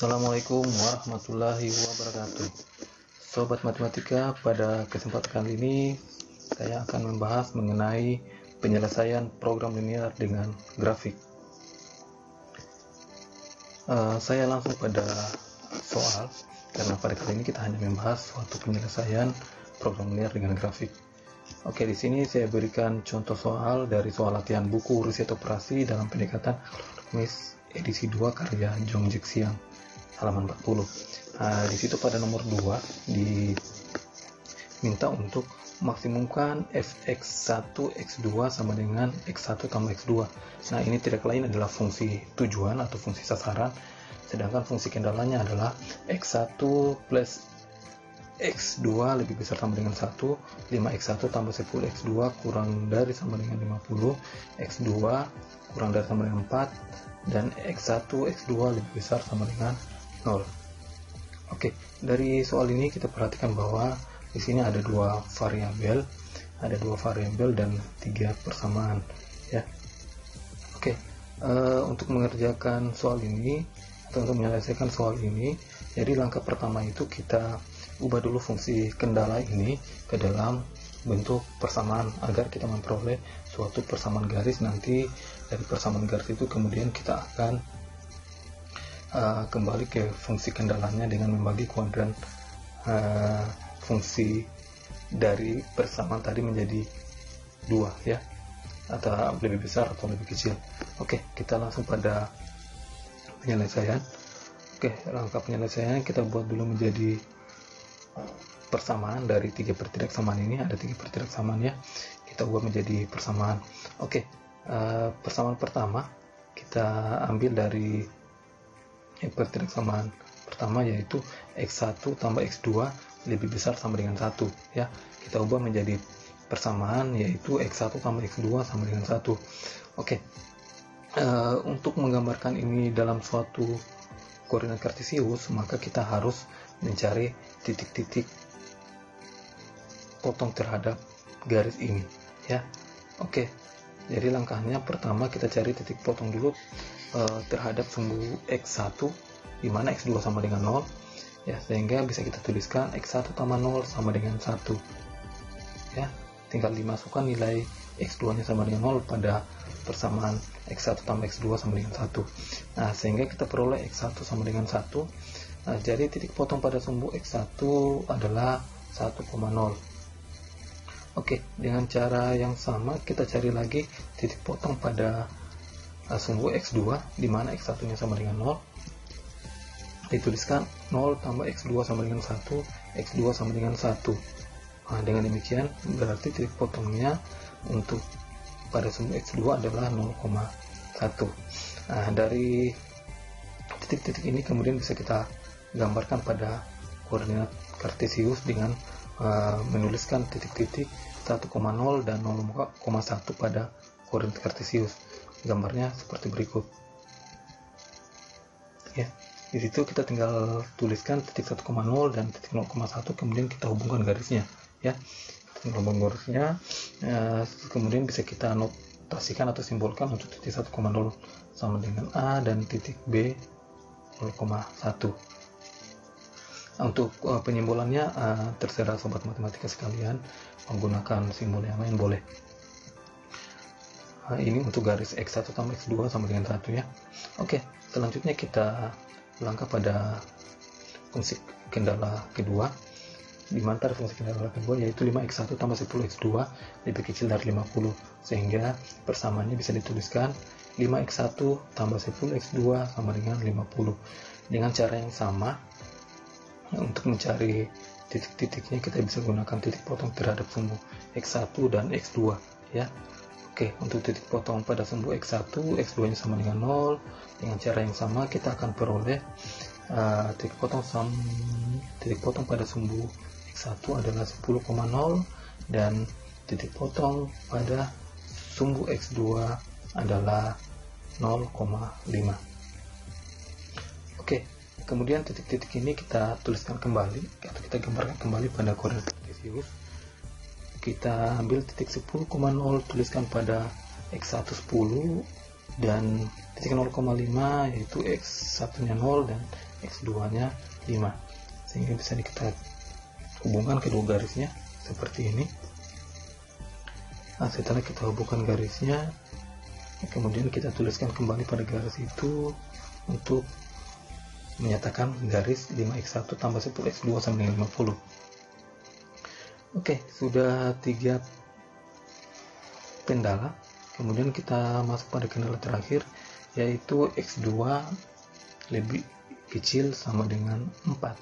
Assalamualaikum warahmatullahi wabarakatuh. Sobat matematika, pada kesempatan kali ini saya akan membahas mengenai penyelesaian program linear dengan grafik. Saya langsung pada soal, karena pada kali ini kita hanya membahas suatu penyelesaian program linear dengan grafik. Oke, di sini saya berikan contoh soal dari soal latihan buku riset operasi dalam pendekatan algoritmis edisi 2 karya Jong Jek Siang, halaman 40. Di situ pada nomor 2 diminta untuk maksimumkan fx1 x2 sama dengan x1 tambah x2. Nah, ini tidak lain adalah fungsi tujuan atau fungsi sasaran, sedangkan fungsi kendalanya adalah x1 plus x2 lebih besar sama dengan 1, 5x1 tambah 10 x2 kurang dari sama dengan 50, x2 kurang dari sama dengan 4, dan x1 x2 lebih besar sama dengan 0. Oke, dari soal ini kita perhatikan bahwa di sini ada dua variabel dan 3 persamaan, ya. Oke, untuk mengerjakan soal ini atau untuk menyelesaikan soal ini, jadi langkah pertama itu kita ubah dulu fungsi kendala ini ke dalam bentuk persamaan agar kita memperoleh suatu persamaan garis. Nanti dari persamaan garis itu kemudian kita akan kembali ke fungsi kendalanya dengan membagi kuadran fungsi dari persamaan tadi menjadi 2, ya, atau lebih besar atau lebih kecil. Oke, kita langsung pada penyelesaian. Oke, langkah penyelesaian kita buat dulu menjadi persamaan dari 3 per 3 samaan ini. Ada 3 per 3 samaan, ya, kita buat menjadi persamaan. Oke, persamaan pertama kita ambil dari per 3 samaan pertama, yaitu x1 tambah x2 lebih besar sama dengan 1, ya. Kita ubah menjadi persamaan yaitu x1 tambah x2 sama dengan 1. Oke, untuk menggambarkan ini dalam suatu koordinat kartesius, maka kita harus mencari titik-titik potong terhadap garis ini, ya. Oke, jadi langkahnya pertama kita cari titik potong dulu terhadap sumbu x1, di mana x2 sama dengan 0, ya, sehingga bisa kita tuliskan x1 tambah 0 sama dengan 1, ya. Tinggal dimasukkan nilai x2 nya sama dengan 0 pada persamaan x1 tambah x2 sama dengan 1. Nah, sehingga kita peroleh x1 sama dengan 1. Nah, jadi titik potong pada sumbu x1 adalah 1,0. Oke, dengan cara yang sama kita cari lagi titik potong pada sumbu x2, di mana x1 nya sama dengan 0. Dituliskan 0 tambah x2 sama dengan 1, x2 sama dengan 1. Nah, dengan demikian berarti titik potongnya untuk pada sumbu x2 adalah 0,1. Nah, dari titik-titik ini kemudian bisa kita gambarkan pada koordinat kartesius dengan menuliskan titik-titik 1,0 dan 0,1 pada koordinat kartesius. Gambarnya seperti berikut, ya. Di situ kita tinggal tuliskan titik 1,0 dan titik 0,1, kemudian kita hubungkan garisnya, ya. Hubungan garisnya, kemudian bisa kita notasikan atau simbolkan untuk titik 1,0 sama dengan A dan titik B 0,1. Untuk penyimbolannya terserah sobat matematika sekalian, menggunakan simbol yang lain boleh. Ini untuk garis x1 tambah x2 sama dengan 1, ya. Oke, selanjutnya kita langkah pada fungsi kendala kedua, di mana fungsi kendala kedua yaitu 5x1 tambah 10x2 lebih kecil dari 50, sehingga persamaannya bisa dituliskan 5x1 tambah 10x2 sama dengan 50. Dengan cara yang sama, untuk mencari titik-titiknya kita bisa gunakan titik potong terhadap sumbu x1 dan x2, ya. Oke, untuk titik potong pada sumbu x1, x2 nya sama dengan 0. Dengan cara yang sama kita akan peroleh titik potong pada sumbu x1 adalah 10,0 dan titik potong pada sumbu x2 adalah 0,5. Oke, kemudian titik-titik ini kita tuliskan kembali atau kita gambarkan kembali pada koordinat kartesius. Kita ambil titik 10,0 tuliskan pada x1 10 dan titik 0,5 yaitu x1 nya 0 dan X2 nya 5, sehingga bisa kita hubungkan kedua garisnya seperti ini. Nah, setelah kita hubungkan garisnya, kemudian kita tuliskan kembali pada garis itu untuk menyatakan garis 5x1 tambah 10x2 sama dengan 50. Oke, sudah 3 kendala. Kemudian kita masuk pada kendala terakhir, yaitu x2 lebih kecil sama dengan 4,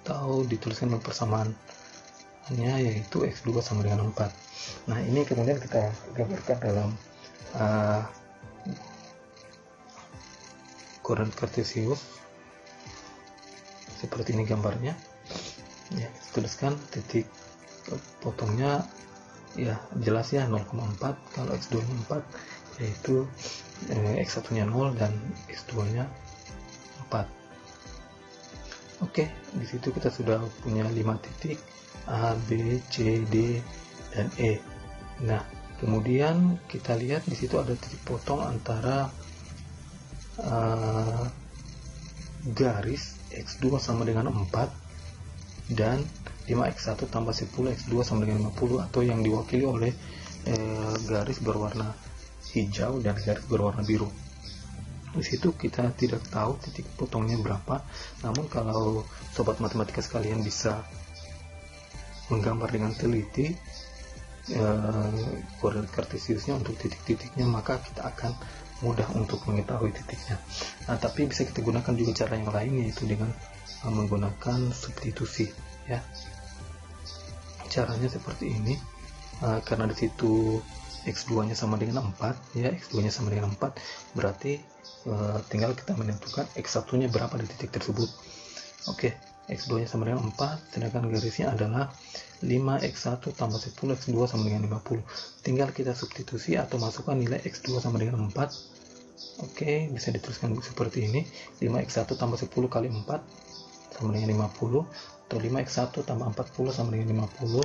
atau dituliskan dengan persamaannya yaitu x2 sama dengan 4. Nah, ini kemudian kita gambarkan dalam koordinat kartesius seperti ini gambarnya ya. Tuliskan titik potongnya ya, jelas ya 0,4. kalau x2 nya 4 yaitu x1 nya 0 dan x2 nya 4. Oke, di situ kita sudah punya 5 titik A, B, C, D, dan E. Nah, kemudian kita lihat di situ ada titik potong antara garis x2 sama dengan 4 dan 5x1 tambah 10 x2 sama dengan 50, atau yang diwakili oleh garis berwarna hijau dan garis berwarna biru. Di situ kita tidak tahu titik potongnya berapa, namun kalau sobat matematika sekalian bisa menggambar dengan teliti koordinat kartesiusnya untuk titik-titiknya, maka kita akan mudah untuk mengetahui titiknya. Nah, tapi bisa kita gunakan juga cara yang lain, yaitu dengan menggunakan substitusi ya. Caranya seperti ini. Karena di situ x2 nya sama dengan 4 ya, x2 nya sama dengan 4, berarti tinggal kita menentukan x1 nya berapa di titik tersebut. Oke, x2 nya sama dengan 4, sedangkan garisnya adalah 5x1 tambah 10 x2 sama dengan 50. Tinggal kita substitusi atau masukkan nilai x2 sama dengan 4. Oke, bisa dituliskan seperti ini, 5x1 tambah 10 kali 4 sama dengan 50, atau 5x1 tambah 40 sama dengan 50.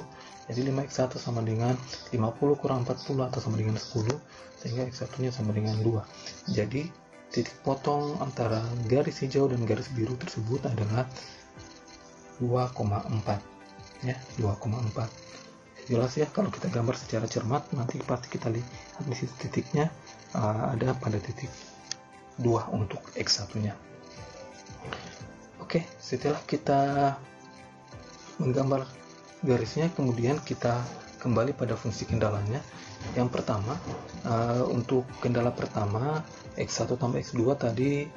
Jadi 5x1 sama dengan 50 kurang 40 atau sama dengan 10, sehingga x1 nya sama dengan 2. Jadi titik potong antara garis hijau dan garis biru tersebut adalah 2,4 ya, 2,4. Jelas ya, kalau kita gambar secara cermat nanti pasti kita lihat di situ titiknya ada pada titik 2 untuk x1 nya. Oke, setelah kita menggambar garisnya, kemudian kita kembali pada fungsi kendalanya. Yang pertama, untuk kendala pertama x1 tambah x2 tadi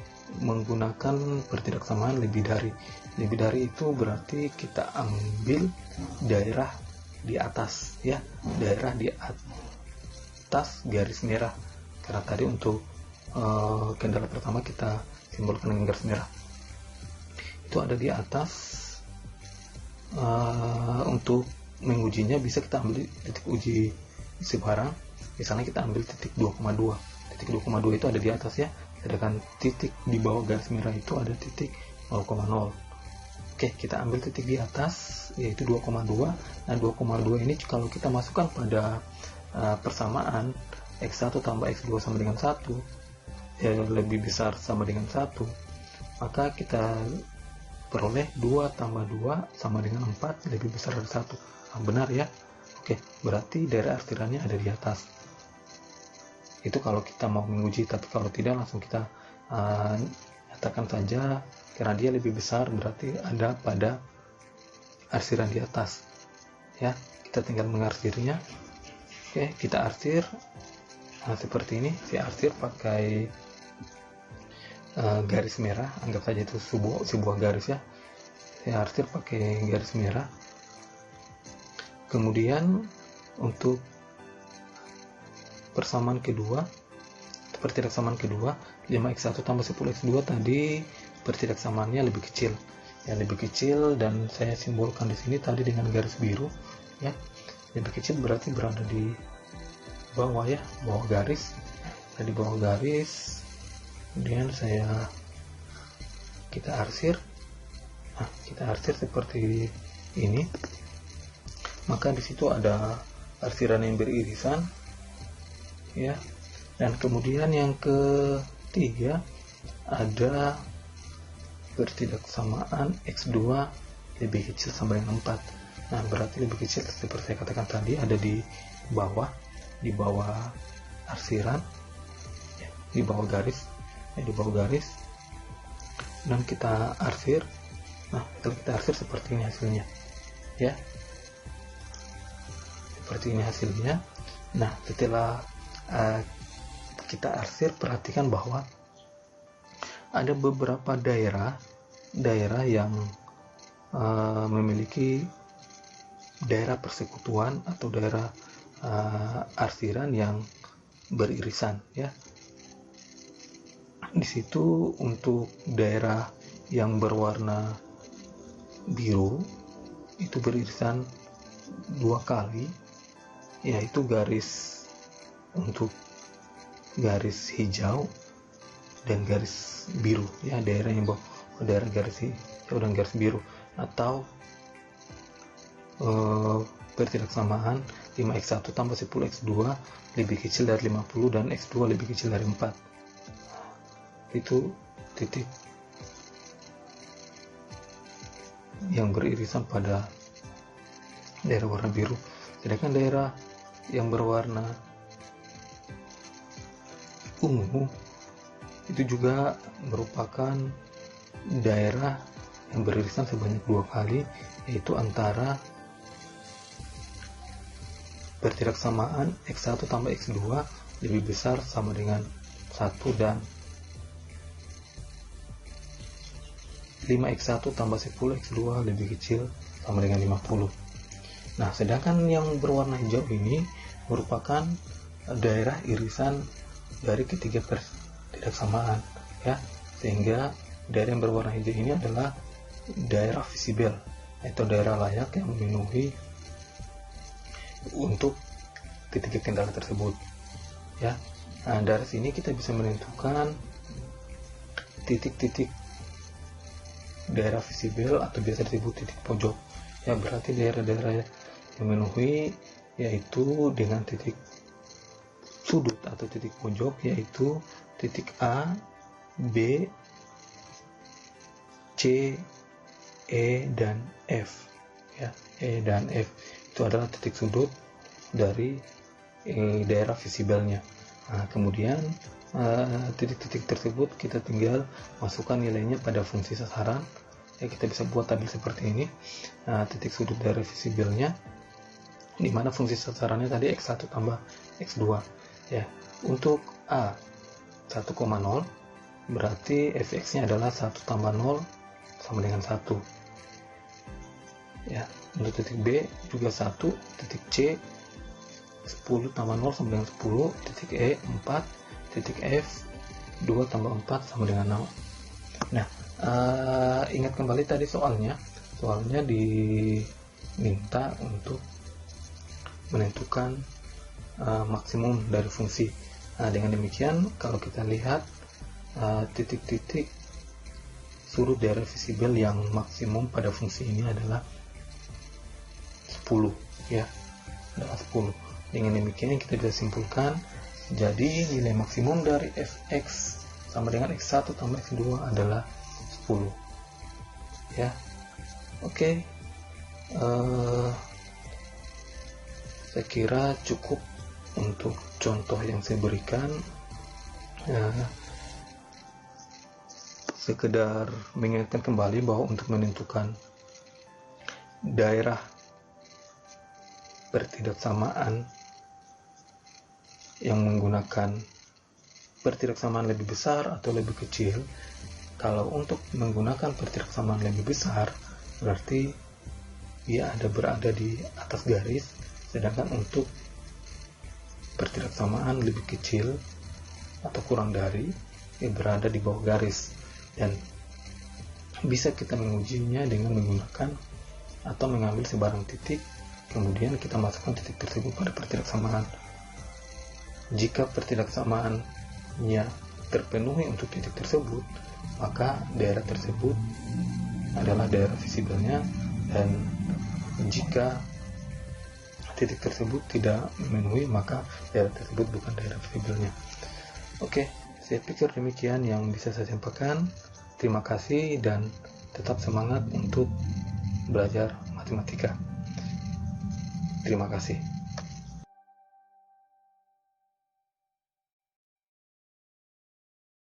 menggunakan pertidaksamaan lebih dari itu berarti kita ambil daerah di atas ya, daerah di atas garis merah, karena tadi untuk kendala pertama kita simbolkan dengan garis merah, itu ada di atas. Untuk mengujinya bisa kita ambil titik uji sebarang, misalnya kita ambil titik 2,2. Titik 2,2 itu ada di atas ya, sedangkan titik di bawah garis merah itu ada titik 0,0. Oke, kita ambil titik di atas yaitu 2,2. Nah, 2,2 ini kalau kita masukkan pada persamaan x1 tambah x2 sama dengan 1 ya, lebih besar sama dengan 1, maka kita peroleh 2 tambah 2 sama dengan 4 lebih besar dari 1. Nah, benar ya. Oke, berarti daerah arsirannya ada di atas. Itu kalau kita mau menguji, tapi kalau tidak langsung kita nyatakan saja karena dia lebih besar berarti ada pada arsiran di atas ya. Kita tinggal mengarsirnya. Oke, kita arsir. Nah, seperti ini. Saya arsir pakai garis merah, anggap saja itu sebuah garis ya. Saya arsir pakai garis merah. Kemudian untuk persamaan kedua, pertidaksamaan kedua, 5x1 tambah 10x2 tadi pertidaksamaannya lebih kecil ya, lebih kecil, dan saya simbolkan di sini tadi dengan garis biru ya. Lebih kecil berarti berada di bawah ya, bawah garis. Nah, di bawah garis kemudian kita arsir. Nah, kita arsir seperti ini, maka di situ ada arsiran yang beririsan ya. Dan kemudian yang ketiga ada pertidaksamaan X2 lebih kecil sama dengan 4. Nah, berarti lebih kecil seperti saya katakan tadi ada di bawah arsiran, di bawah garis, dan kita arsir. Nah, kalau kita arsir seperti ini hasilnya, ya, seperti ini hasilnya. Nah, setelah kita arsir, perhatikan bahwa ada beberapa daerah yang memiliki daerah persekutuan atau daerah arsiran yang beririsan, ya. Di situ untuk daerah yang berwarna biru itu beririsan 2 kali, yaitu untuk garis hijau dan garis biru, ya, daerah yang daerah garis hijau dan garis biru, atau pertidaksamaan 5x1 tambah 10x2 lebih kecil dari 50 dan x2 lebih kecil dari 4. Itu titik yang beririsan pada daerah warna biru. Sedangkan daerah yang berwarna ungu itu juga merupakan daerah yang beririsan sebanyak 2 kali, yaitu antara pertidaksamaan X1 tambah X2 lebih besar sama dengan 1 dan 5x1 tambah 10x2 lebih kecil sama dengan 50. Nah, sedangkan yang berwarna hijau ini merupakan daerah irisan dari ketiga pertidaksamaan, ya, sehingga daerah yang berwarna hijau ini adalah daerah visible atau daerah layak yang memenuhi untuk ketiga kendala tersebut, ya. Nah, dari sini kita bisa menentukan titik-titik daerah visible atau biasa disebut titik pojok, ya. Berarti daerah-daerah yang memenuhi yaitu dengan titik sudut atau titik pojok, yaitu titik A, B, C, E, dan F, ya. E dan F itu adalah titik sudut dari daerah visiblenya. Nah, kemudian titik-titik tersebut kita tinggal masukkan nilainya pada fungsi sasaran, ya. Kita bisa buat tabel seperti ini. Titik sudut dari visiblenya, di mana fungsi sasarannya tadi X1 tambah X2, ya. Untuk A 1,0 berarti fx-nya adalah 1 tambah 0 sama dengan 1, ya. Untuk titik B juga 1, titik C 10 tambah 0 sama dengan 10, titik E 4, titik F 2 tambah 4 sama dengan 0. Nah, ingat kembali tadi soalnya diminta untuk menentukan maksimum dari fungsi. Nah, dengan demikian kalau kita lihat titik-titik sudut daerah visible yang maksimum pada fungsi ini adalah 10, ya, adalah 10. Dengan demikian kita bisa simpulkan, jadi nilai maksimum dari fx sama dengan x1 tambah x2 adalah 10, ya. Oke, saya kira cukup untuk contoh yang saya berikan, ya. Sekedar mengingatkan kembali bahwa untuk menentukan daerah pertidaksamaan yang menggunakan pertidaksamaan lebih besar atau lebih kecil, kalau untuk menggunakan pertidaksamaan lebih besar berarti dia berada di atas garis, sedangkan untuk pertidaksamaan lebih kecil atau kurang dari, dia berada di bawah garis. Dan bisa kita mengujinya dengan menggunakan atau mengambil sebarang titik, kemudian kita masukkan titik tersebut pada pertidaksamaan. Jika pertidaksamaannya terpenuhi untuk titik tersebut, maka daerah tersebut adalah daerah visiblenya, dan jika titik tersebut tidak memenuhi, maka daerah tersebut bukan daerah visiblenya. Oke, saya pikir demikian yang bisa saya sampaikan. Terima kasih dan tetap semangat untuk belajar matematika. Terima kasih.